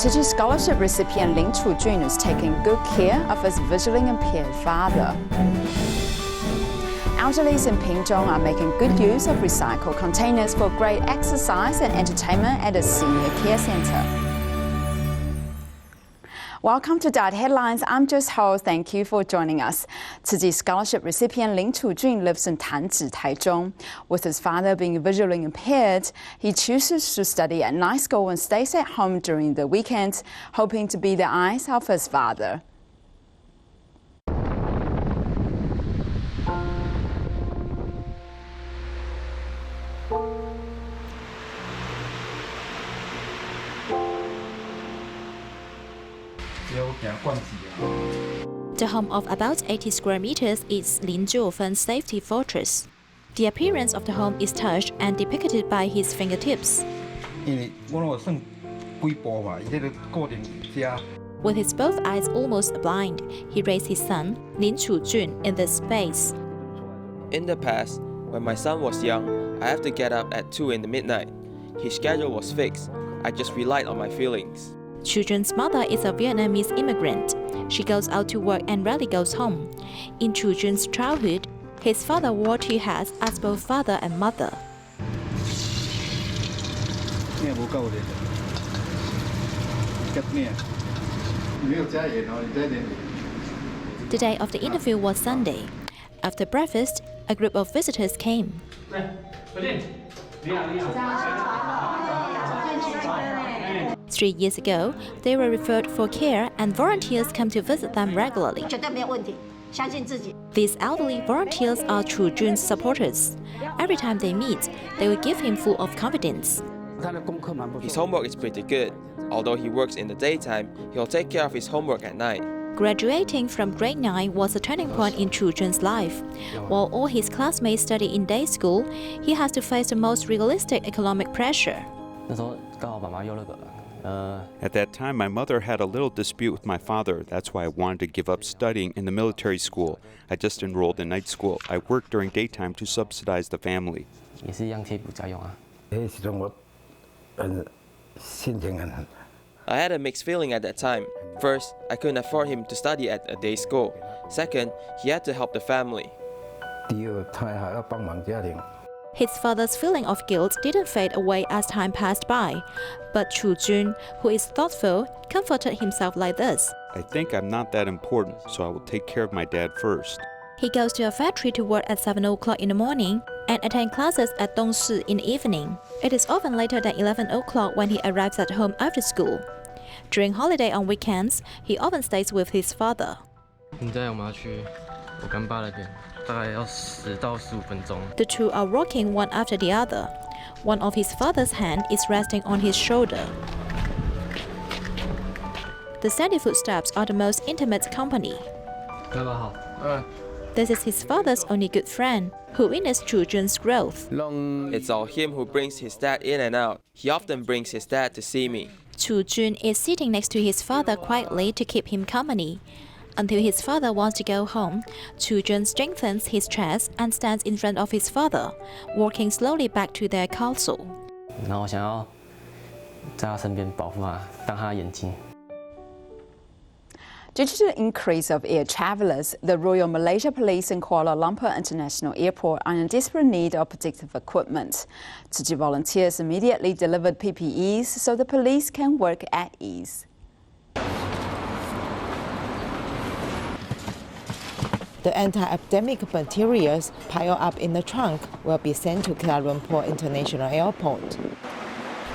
Tzu Chi Scholarship recipient Lin Chujun is taking good care of his visually impaired father. Elderlies in Pingtung are making good use of recycled containers for great exercise and entertainment at a senior care centre. Welcome to DaAi Headlines. I'm Joyce Ho. Thank you for joining us. Tzu Chi Scholarship recipient Lin Chujun lives in Tanzi, Taichung. With his father being visually impaired, he chooses to study at night school and stays at home during the weekends, hoping to be the eyes of his father. The home of about 80 square meters is Lin Chujun's safety fortress. The appearance of the home is touched and depicted by his fingertips. With his both eyes almost blind, he raised his son, Lin Chujun, in this space. In the past, when my son was young, I have to get up at 2 in the midnight. His schedule was fixed. I just relied on my feelings. Chujun's mother is a Vietnamese immigrant. She goes out to work and rarely goes home. In Chujun's childhood, his father wore two hats as both father and mother. The day of the interview was Sunday. After breakfast, a group of visitors came. 3 years ago, they were referred for care and volunteers come to visit them regularly. These elderly volunteers are Chujun's supporters. Every time they meet, they will give him full of confidence. His homework is pretty good. Although he works in the daytime, he'll take care of his homework at night. Graduating from grade 9 was a turning point in Chujun's life. While all his classmates study in day school, he has to face the most realistic economic pressure. At that time, my mother had a little dispute with my father. That's why I wanted to give up studying in the military school. I just enrolled in night school. I worked during daytime to subsidize the family. I had a mixed feeling at that time. First, I couldn't afford him to study at a day school. Second, he had to help the family. His father's feeling of guilt didn't fade away as time passed by. But Chujun, who is thoughtful, comforted himself like this. I think I'm not that important, so I will take care of my dad first. He goes to a factory to work at 7 o'clock in the morning and attend classes at Dongshi in the evening. It is often later than 11 o'clock when he arrives at home after school. During holiday on weekends, he often stays with his father. The two are walking one after the other. One of his father's hand is resting on his shoulder. The steady footsteps are the most intimate company. This is his father's only good friend, who witnessed Chujun's growth. It's all him who brings his dad in and out. He often brings his dad to see me. Chujun is sitting next to his father quietly to keep him company. Until his father wants to go home, Chujun strengthens his chest and stands in front of his father, walking slowly back to their castle. Due to the increase of air travelers, the Royal Malaysia Police in Kuala Lumpur International Airport are in desperate need of protective equipment. Tzu Chi volunteers immediately delivered PPEs so the police can work at ease. The anti-epidemic materials piled up in the trunk will be sent to Kuala Lumpur International Airport.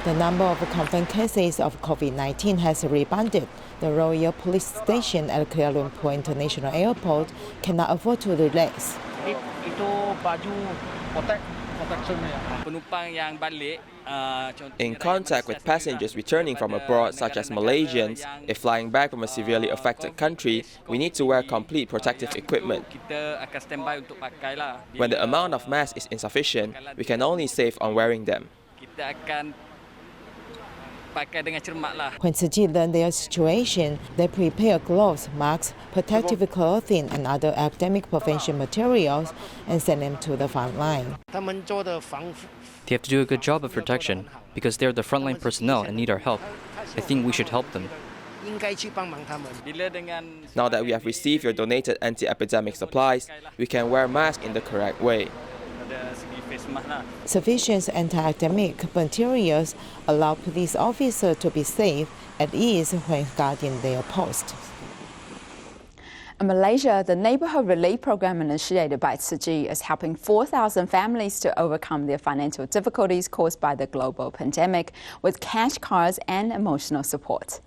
The number of confirmed cases of COVID-19 has rebounded. The Royal Police Station at Kuala Lumpur International Airport cannot afford to relax. In contact with passengers returning from abroad, such as Malaysians, if flying back from a severely affected country, we need to wear complete protective equipment. When the amount of masks is insufficient, we can only save on wearing them. When Tzu Chi learn their situation, they prepare gloves, masks, protective clothing, and other epidemic prevention materials and send them to the front line. They have to do a good job of protection because they're the frontline personnel and need our help. I think we should help them. Now that we have received your donated anti-epidemic supplies, we can wear masks in the correct way. Sufficient anti-epidemic materials allow police officers to be safe at ease when guarding their post. In Malaysia, the Neighborhood Relief Program initiated by Tzu Chi is helping 4,000 families to overcome their financial difficulties caused by the global pandemic with cash cards and emotional support.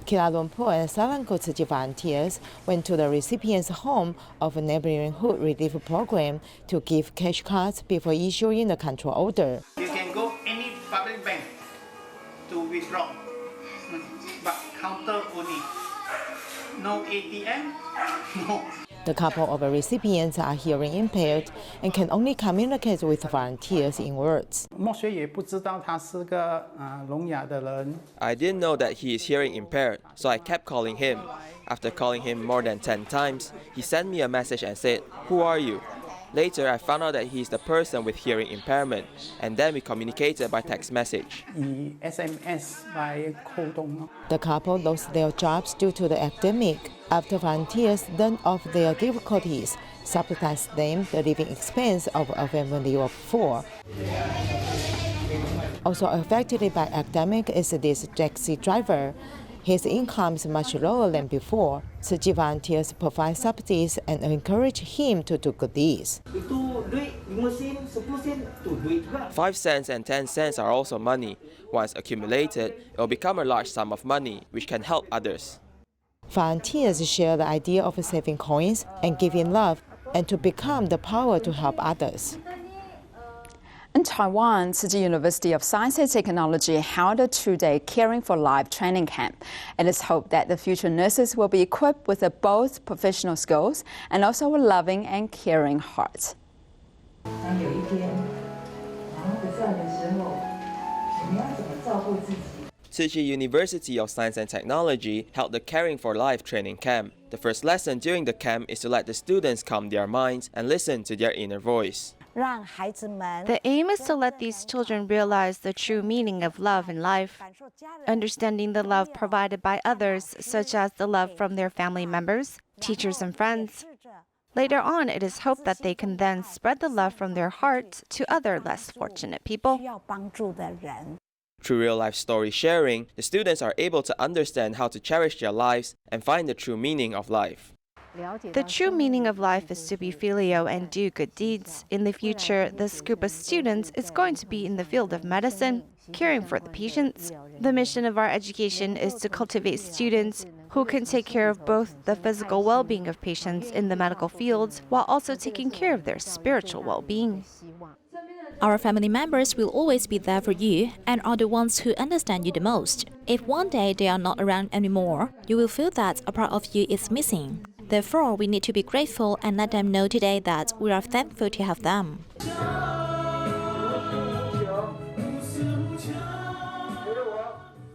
Kuala Lumpur and Selangor Tzu Chi volunteers went to the recipient's home of a neighborhood relief program to give cash cards before issuing the control order. You can go any public bank to withdraw, but counter only. No ATM, no. The couple of recipients are hearing impaired and can only communicate with volunteers in words. I didn't know that he is hearing impaired, so I kept calling him. After calling him more than 10 times, he sent me a message and said, "Who are you?" Later, I found out that he is the person with hearing impairment, and then we communicated by text message. The couple lost their jobs due to the epidemic. After volunteers learned of their difficulties, subsidized them the living expense of a family of 4. Also affected by epidemic is this taxi driver. His income is much lower than before. Tzu Chi volunteers provide subsidies and encourage him to do good deeds. 5 cents and 10 cents are also money. Once accumulated, it will become a large sum of money, which can help others. Volunteers share the idea of saving coins and giving love, and to become the power to help others. In Taiwan, Tzu Chi University of Science and Technology held a 2-day Caring for Life training camp. It is hoped that the future nurses will be equipped with both professional skills and also a loving and caring heart. Tzu Chi University of Science and Technology held the Caring for Life training camp. The first lesson during the camp is to let the students calm their minds and listen to their inner voice. The aim is to let these children realize the true meaning of love in life, understanding the love provided by others, such as the love from their family members, teachers, and friends. Later on, it is hoped that they can then spread the love from their hearts to other less fortunate people. Through real-life story sharing, the students are able to understand how to cherish their lives and find the true meaning of life. The true meaning of life is to be filial and do good deeds. In the future, this group of students is going to be in the field of medicine, caring for the patients. The mission of our education is to cultivate students who can take care of both the physical well-being of patients in the medical fields while also taking care of their spiritual well-being. Our family members will always be there for you and are the ones who understand you the most. If one day they are not around anymore, you will feel that a part of you is missing. Therefore, we need to be grateful and let them know today that we are thankful to have them.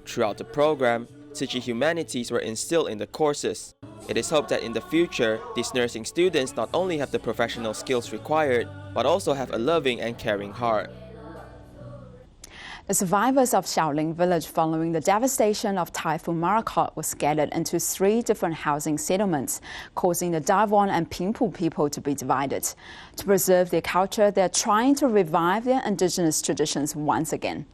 Throughout the program, Tzu Chi humanities were instilled in the courses. It is hoped that in the future, these nursing students not only have the professional skills required, but also have a loving and caring heart. The survivors of Xiaoling village following the devastation of Typhoon Morakot were scattered into 3 different housing settlements, causing the Taiwan and Pingtung people to be divided. To preserve their culture, they are trying to revive their indigenous traditions once again.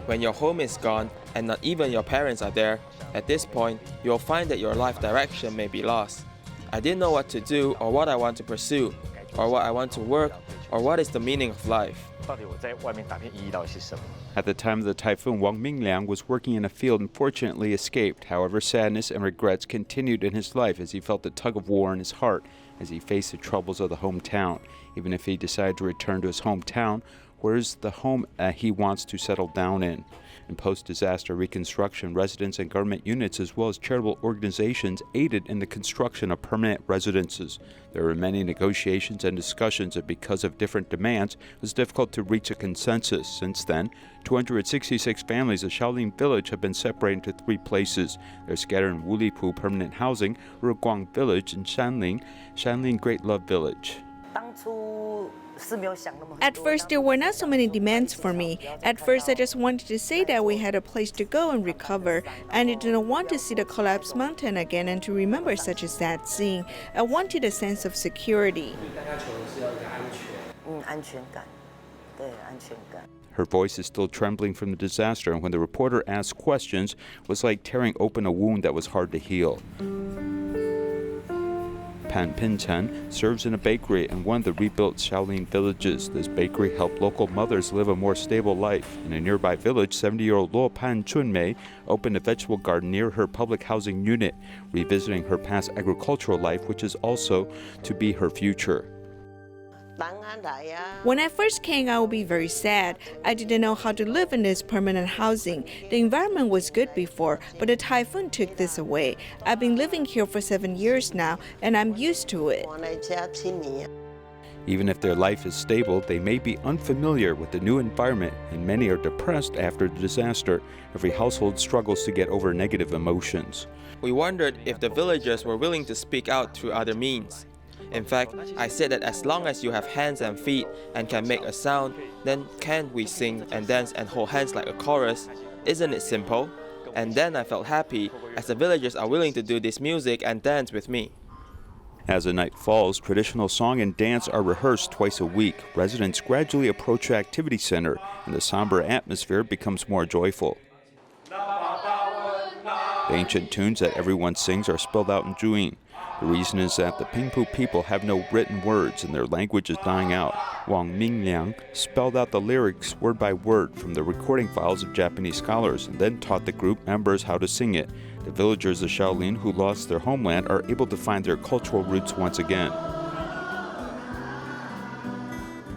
When your home is gone and not even your parents are there, at this point, you will find that your life direction may be lost. I didn't know what to do or what I want to pursue, or what I want to work, or what is the meaning of life. At the time of the typhoon, Wang Mingliang was working in a field and fortunately escaped. However, sadness and regrets continued in his life as he felt the tug of war in his heart as he faced the troubles of the hometown. Even if he decided to return to his hometown, where's the home he wants to settle down in. In post-disaster reconstruction, residents and government units as well as charitable organizations aided in the construction of permanent residences. There were many negotiations and discussions, and because of different demands, it was difficult to reach a consensus. Since then, 266 families of Shaolin Village have been separated into 3 places. They're scattered in Wulipu Permanent Housing, Ruguang Village, and Shanling Great Love Village. At first, there were not so many demands for me. At first, I just wanted to say that we had a place to go and recover, and I didn't want to see the collapsed mountain again and to remember such a sad scene. I wanted a sense of security. Her voice is still trembling from the disaster, and when the reporter asked questions, it was like tearing open a wound that was hard to heal. Pan Pingtung serves in a bakery in one of the rebuilt Shaolin villages. This bakery helped local mothers live a more stable life. In a nearby village, 70-year-old Luo Pan Chunmei opened a vegetable garden near her public housing unit, revisiting her past agricultural life, which is also to be her future. When I first came, I would be very sad. I didn't know how to live in this permanent housing. The environment was good before, but the typhoon took this away. I've been living here for 7 years now, and I'm used to it. Even if their life is stable, they may be unfamiliar with the new environment, and many are depressed after the disaster. Every household struggles to get over negative emotions. We wondered if the villagers were willing to speak out through other means. In fact, I said that as long as you have hands and feet and can make a sound, then can't we sing and dance and hold hands like a chorus? Isn't it simple? And then I felt happy as the villagers are willing to do this music and dance with me. As the night falls, traditional song and dance are rehearsed twice a week. Residents gradually approach the activity center, and the somber atmosphere becomes more joyful. The ancient tunes that everyone sings are spelled out in Juin. The reason is that the Pingpu people have no written words and their language is dying out. Wang Mingliang spelled out the lyrics word by word from the recording files of Japanese scholars and then taught the group members how to sing it. The villagers of Shaolin who lost their homeland are able to find their cultural roots once again.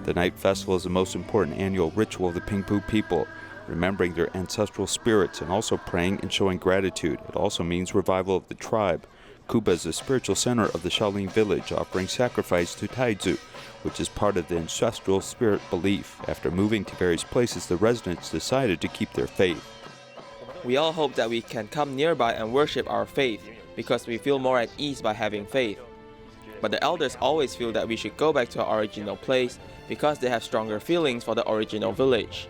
The Night Festival is the most important annual ritual of the Pingpu people, remembering their ancestral spirits and also praying and showing gratitude. It also means revival of the tribe. Kuba is the spiritual center of the Shaolin village, offering sacrifice to Taichung, which is part of the ancestral spirit belief. After moving to various places, the residents decided to keep their faith. We all hope that we can come nearby and worship our faith because we feel more at ease by having faith. But the elders always feel that we should go back to our original place because they have stronger feelings for the original village.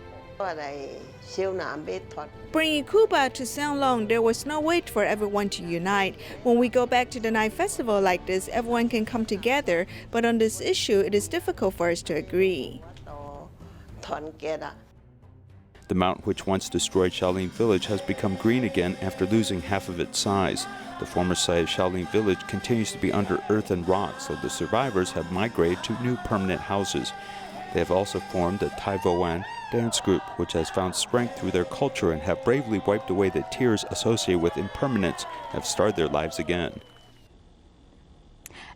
Bringing Kuba to Xianglong, there was no way for everyone to unite. When we go back to the night festival like this, everyone can come together, but on this issue, it is difficult for us to agree. The mountain which once destroyed Shaolin Village has become green again after losing half of its size. The former site of Shaolin Village continues to be under earth and rocks, so the survivors have migrated to new permanent houses. They have also formed the Taiwan dance group, which has found strength through their culture and have bravely wiped away the tears associated with impermanence and have started their lives again.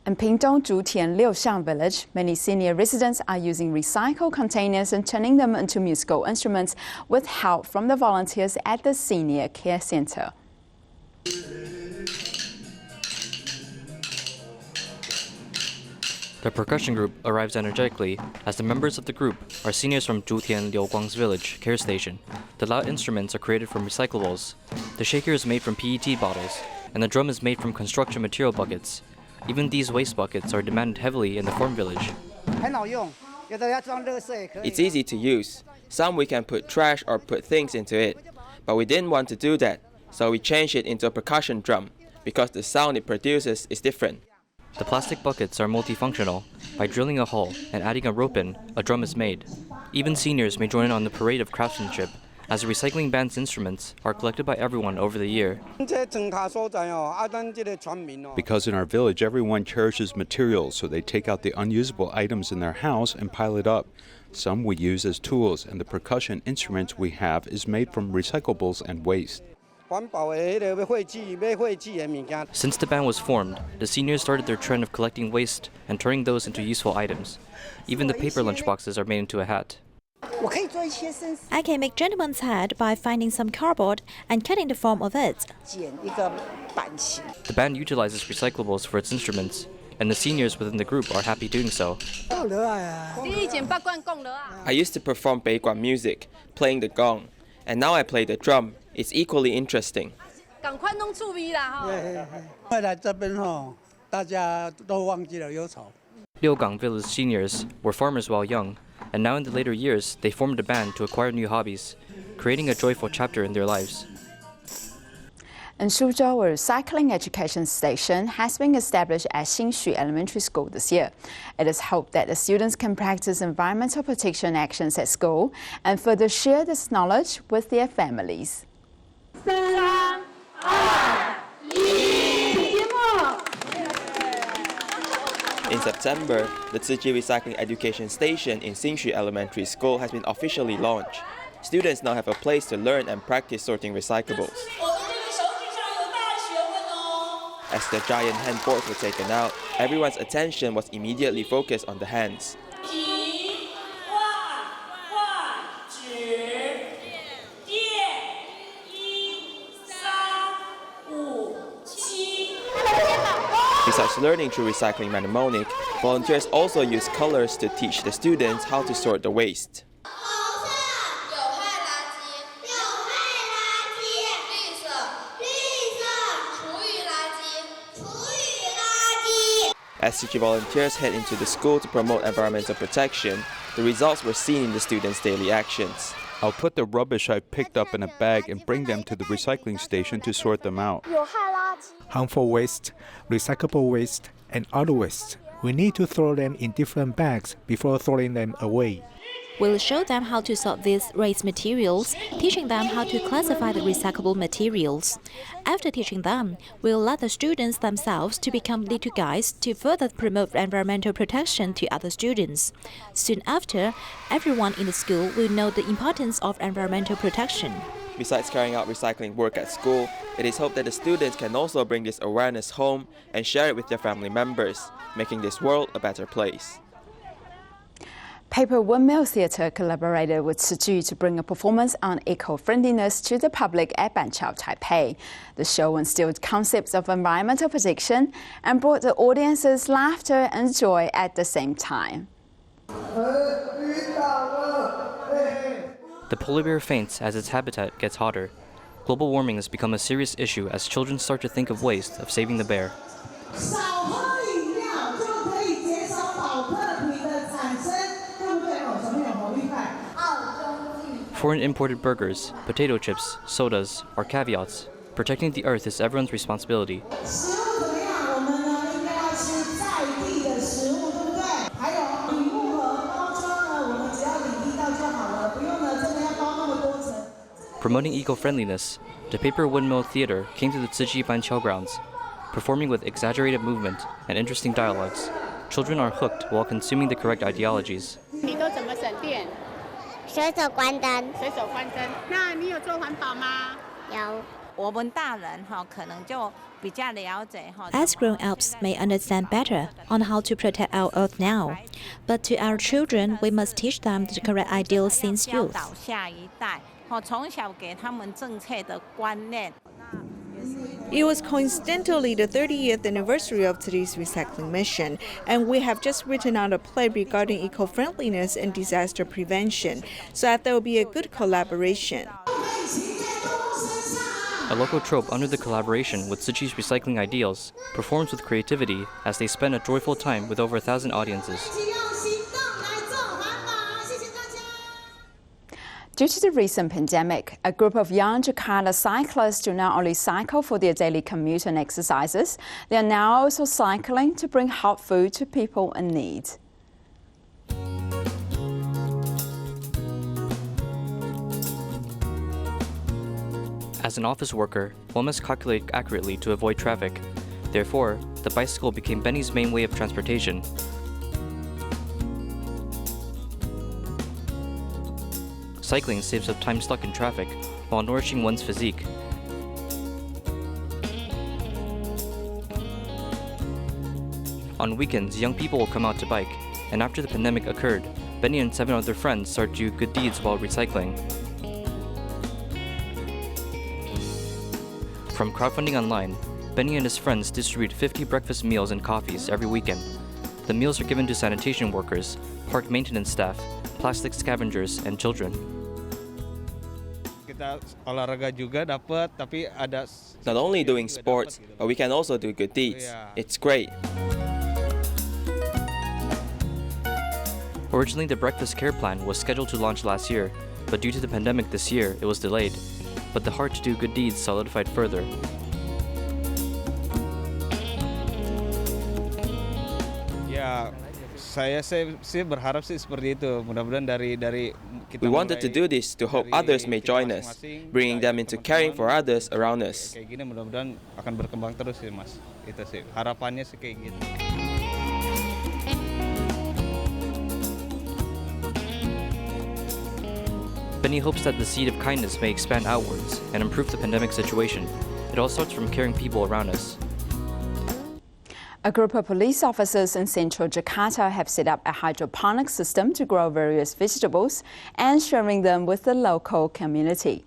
In Pingtung Zhutian Liuxiang village, many senior residents are using recycled containers and turning them into musical instruments with help from the volunteers at the Senior Care Center. The percussion group arrives energetically as the members of the group are seniors from Zhutian Liuguang's village care station. The loud instruments are created from recyclables. The shaker is made from PET bottles, and the drum is made from construction material buckets. Even these waste buckets are demanded heavily in the farm village. It's easy to use. Some we can put trash or put things into it. But we didn't want to do that, so we changed it into a percussion drum because the sound it produces is different. The plastic buckets are multifunctional. By drilling a hole and adding a rope in, a drum is made. Even seniors may join in on the parade of craftsmanship, as the recycling band's instruments are collected by everyone over the year. Because in our village, everyone cherishes materials, so they take out the unusable items in their house and pile it up. Some we use as tools, and the percussion instruments we have is made from recyclables and waste. Since the band was formed, the seniors started their trend of collecting waste and turning those into useful items. Even the paper lunchboxes are made into a hat. I can make gentleman's hat by finding some cardboard and cutting the form of it. The band utilizes recyclables for its instruments, and the seniors within the group are happy doing so. I used to perform Beiguan music, playing the gong, and now I play the drum. It's equally interesting. Liugang Village seniors were farmers while young, and now in the later years they formed a band to acquire new hobbies, creating a joyful chapter in their lives. In Suzhou, a recycling education station has been established at Xinxu Elementary School this year. It is hoped that the students can practice environmental protection actions at school and further share this knowledge with their families. In September, the Tzu Chi Recycling Education Station in Xinxu Elementary School has been officially launched. Students now have a place to learn and practice sorting recyclables. As the giant hand boards were taken out, everyone's attention was immediately focused on the hands. Besides learning through recycling mnemonic, volunteers also use colors to teach the students how to sort the waste. As Tzu Chi volunteers head into the school to promote environmental protection, the results were seen in the students' daily actions. I'll put the rubbish I've picked up in a bag and bring them to the recycling station to sort them out. Harmful waste, recyclable waste, and other waste. We need to throw them in different bags before throwing them away. We'll show them how to sort these waste materials, teaching them how to classify the recyclable materials. After teaching them, we'll let the students themselves to become little guides to further promote environmental protection to other students. Soon after, everyone in the school will know the importance of environmental protection. Besides carrying out recycling work at school, it is hoped that the students can also bring this awareness home and share it with their family members, making this world a better place. Paper Windmill Theatre collaborated with Tzu Chi to bring a performance on eco-friendliness to the public at Banqiao, Taipei. The show instilled concepts of environmental protection and brought the audiences laughter and joy at the same time. The polar bear faints as its habitat gets hotter. Global warming has become a serious issue as children start to think of ways of saving the bear. Foreign imported burgers, potato chips, sodas are caveats. Protecting the earth is everyone's responsibility. Promoting eco-friendliness, the Paper Windmill Theatre came to the Tzu Chi Banqiao grounds. Performing with exaggerated movement and interesting dialogues, children are hooked while consuming the correct ideologies. As grown-ups may understand better on how to protect our earth now, but to our children we must teach them the correct ideals since youth. It was coincidentally the 30th anniversary of today's recycling mission, and we have just written out a play regarding eco-friendliness and disaster prevention, so that there will be a good collaboration. A local trope under the collaboration with Tzu Chi's recycling ideals performs with creativity as they spend a joyful time with over 1,000 audiences. Due to the recent pandemic, a group of young Jakarta cyclists do not only cycle for their daily commute and exercises, they are now also cycling to bring hot food to people in need. As an office worker, one must calculate accurately to avoid traffic. Therefore, the bicycle became Benny's main way of transportation. Cycling saves up time stuck in traffic while nourishing one's physique. On weekends, young people will come out to bike, and after the pandemic occurred, Benny and 7 other friends start to do good deeds while recycling. From crowdfunding online, Benny and his friends distribute 50 breakfast meals and coffees every weekend. The meals are given to sanitation workers, park maintenance staff, plastic scavengers, and children. Not only doing sports, but we can also do good deeds. It's great. Originally, the breakfast care plan was scheduled to launch last year, but due to the pandemic this year, it was delayed. But the heart to do good deeds solidified further. We wanted to do this to hope others may join us, bringing them into caring for others around us. Benny hopes that the seed of kindness may expand outwards and improve the pandemic situation. It all starts from caring people around us. A group of police officers in Central Jakarta have set up a hydroponic system to grow various vegetables and sharing them with the local community.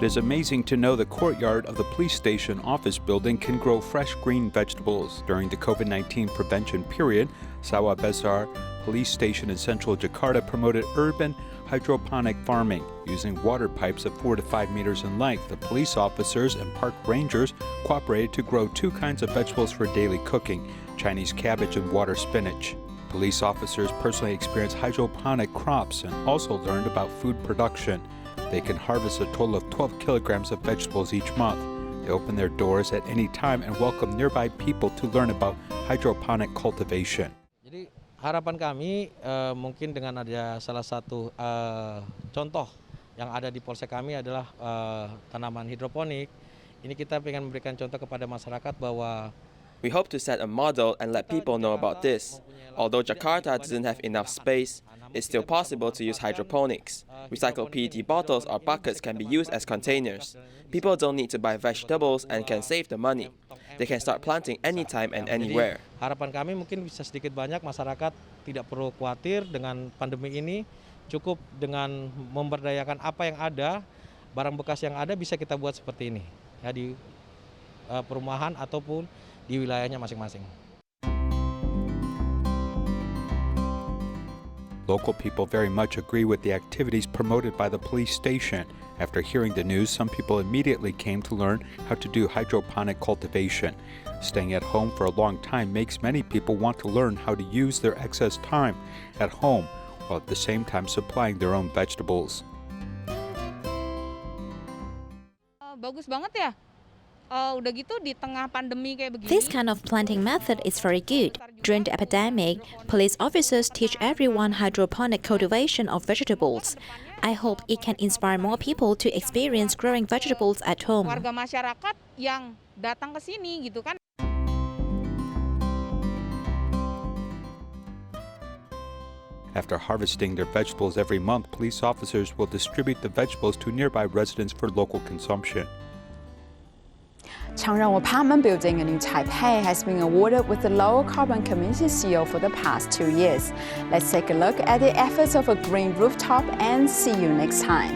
It is amazing to know the courtyard of the police station office building can grow fresh green vegetables. During the COVID-19 prevention period, Sawah Besar Police Station in Central Jakarta promoted urban hydroponic farming. Using water pipes of 4 to 5 meters in length, the police officers and park rangers cooperated to grow 2 kinds of vegetables for daily cooking: Chinese cabbage and water spinach. Police officers personally experienced hydroponic crops and also learned about food production. They can harvest a total of 12 kilograms of vegetables each month. They open their doors at any time and welcome nearby people to learn about hydroponic cultivation. Harapan kami mungkin dengan ada salah satu contoh yang ada di polsek kami adalah tanaman hidroponik. Ini kita ingin memberikan contoh kepada masyarakat bahwa We hope to set a model and let people know about this. Although Jakarta doesn't have enough space, it's still possible to use hydroponics. Recycled PET bottles or buckets can be used as containers. People don't need to buy vegetables and can save the money. They can start planting anytime and anywhere. Harapan kami mungkin bisa sedikit banyak masyarakat tidak perlu khawatir dengan pandemi ini. Cukup dengan memberdayakan apa yang ada, barang bekas yang ada bisa kita buat seperti ini. Ya, di perumahan ataupun di wilayahnya masing-masing. Local people very much agree with the activities promoted by the police station. After hearing the news, some people immediately came to learn how to do hydroponic cultivation. Staying at home for a long time makes many people want to learn how to use their excess time at home, while at the same time supplying their own vegetables. Bagus banget ya. Udah gitu di tengah pandemi kayak begini. This kind of planting method is very good. During the epidemic, police officers teach everyone hydroponic cultivation of vegetables. I hope it can inspire more people to experience growing vegetables at home. Warga masyarakat yang datang ke sini gitu kan. After harvesting their vegetables every month, police officers will distribute the vegetables to nearby residents for local consumption. Changrong Apartment Building in New Taipei has been awarded with the Lower Carbon Community seal for the past 2 years. Let's take a look at the efforts of a green rooftop and see you next time.